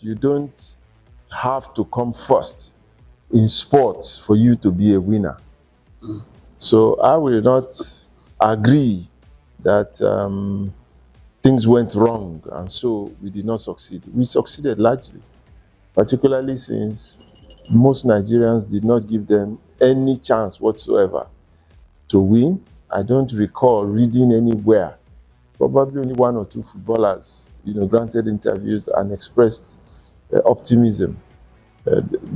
you don't have to come first in sports for you to be a winner. So I will not agree that things went wrong and so we did not succeed. We succeeded largely, particularly since most Nigerians did not give them any chance whatsoever to win. I don't recall reading anywhere, probably only one or two footballers, granted interviews and expressed optimism.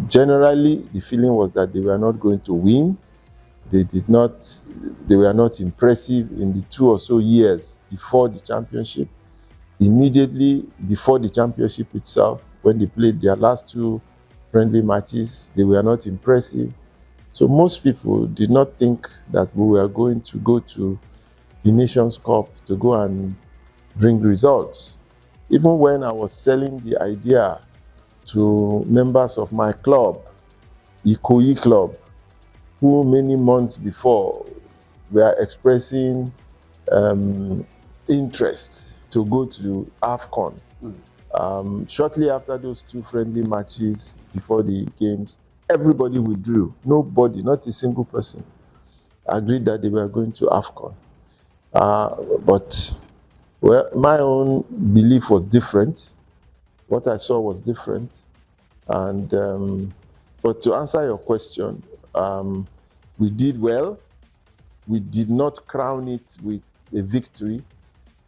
Generally, the feeling was that they were not going to win. They were not impressive in the 2 or so years before the championship. Immediately before the championship itself, when they played their last 2 friendly matches, they were not impressive. So most people did not think that we were going to go to the Nations Cup to go and bring results. Even when I was selling the idea to members of my club, the Cote club, who many months before were expressing interest to go to AFCON. Shortly after those 2 friendly matches before the games, everybody withdrew. Nobody, not a single person, agreed that they were going to AFCON. But my own belief was different. What I saw was different. And but to answer your question, we did well. We did not crown it with a victory.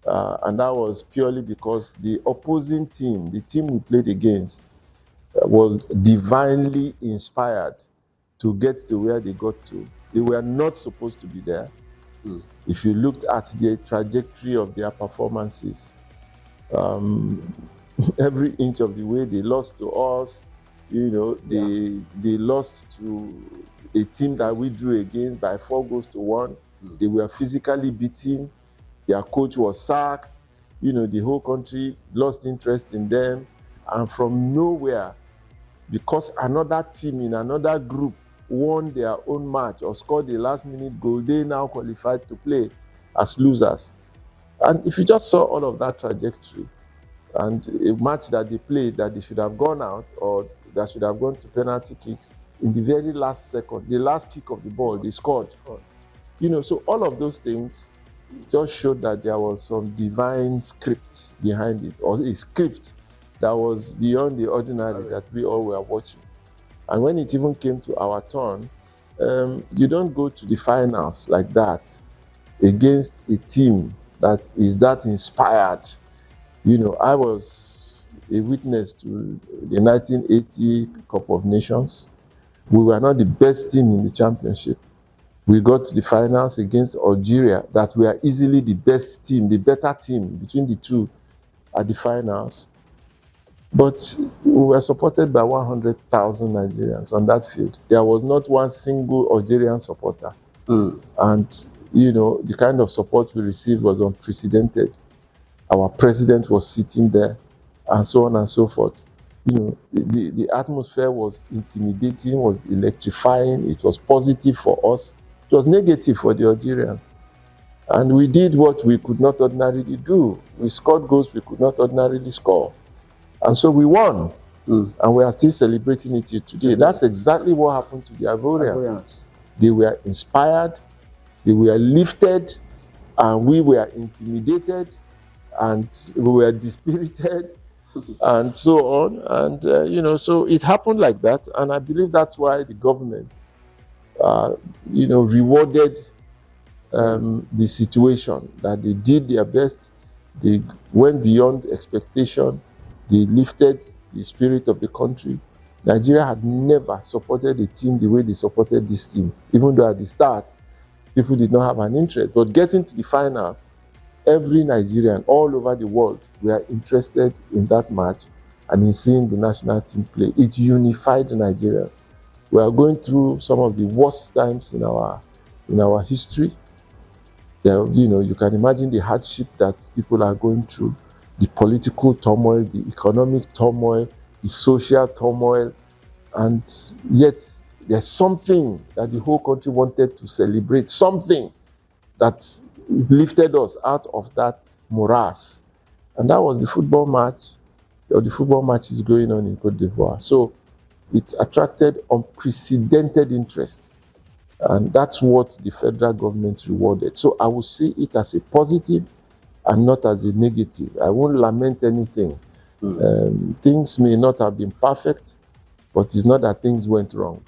And that was purely because the opposing team, the team we played against, was divinely inspired to get to where they got to. They were not supposed to be there. If you looked at the trajectory of their performances, every inch of the way they lost to us, they lost to a team that we drew against by 4 goals to 1. They were physically beaten. Their coach was sacked. The whole country lost interest in them. And from nowhere, because another team in another group won their own match or scored a last-minute goal, they now qualified to play as losers. And if you just saw all of that trajectory, and a match that they played that they should have gone out or that should have gone to penalty kicks, in the very last second, the last kick of the ball, they scored. So all of those things just showed that there was some divine script behind it, or a script that was beyond the ordinary that we all were watching. And when it even came to our turn, you don't go to the finals like that against a team that is that inspired. I was a witness to the 1980 Cup of Nations. We were not the best team in the championship. We got to the finals against Algeria, that were easily the best team, the better team between the two at the finals. But we were supported by 100,000 Nigerians on that field. There was not one single Algerian supporter. And, the kind of support we received was unprecedented. Our president was sitting there, and so on and so forth. The atmosphere was intimidating, was electrifying. It was positive for us. It was negative for the Algerians. And we did what we could not ordinarily do. We scored goals we could not ordinarily score. And so we won. And we are still celebrating it today. That's exactly what happened to the Ivorians. They were inspired, they were lifted, and we were intimidated, and we were dispirited, and so on. And, so it happened like that. And I believe that's why the government, rewarded the situation, that they did their best. They went beyond expectation. They lifted the spirit of the country. Nigeria had never supported a team the way they supported this team, even though at the start, people did not have an interest. But getting to the finals, every Nigerian all over the world were interested in that match and in seeing the national team play. It unified Nigerians. We are going through some of the worst times in our history. You can imagine the hardship that people are going through, the political turmoil, the economic turmoil, the social turmoil, and yet there's something that the whole country wanted to celebrate, something that lifted us out of that morass. And that was the football match of the football matches going on in Cote d'Ivoire. So it attracted unprecedented interest. And that's what the federal government rewarded. So I will see it as a positive and not as a negative. I won't lament anything. Things may not have been perfect, but it's not that things went wrong.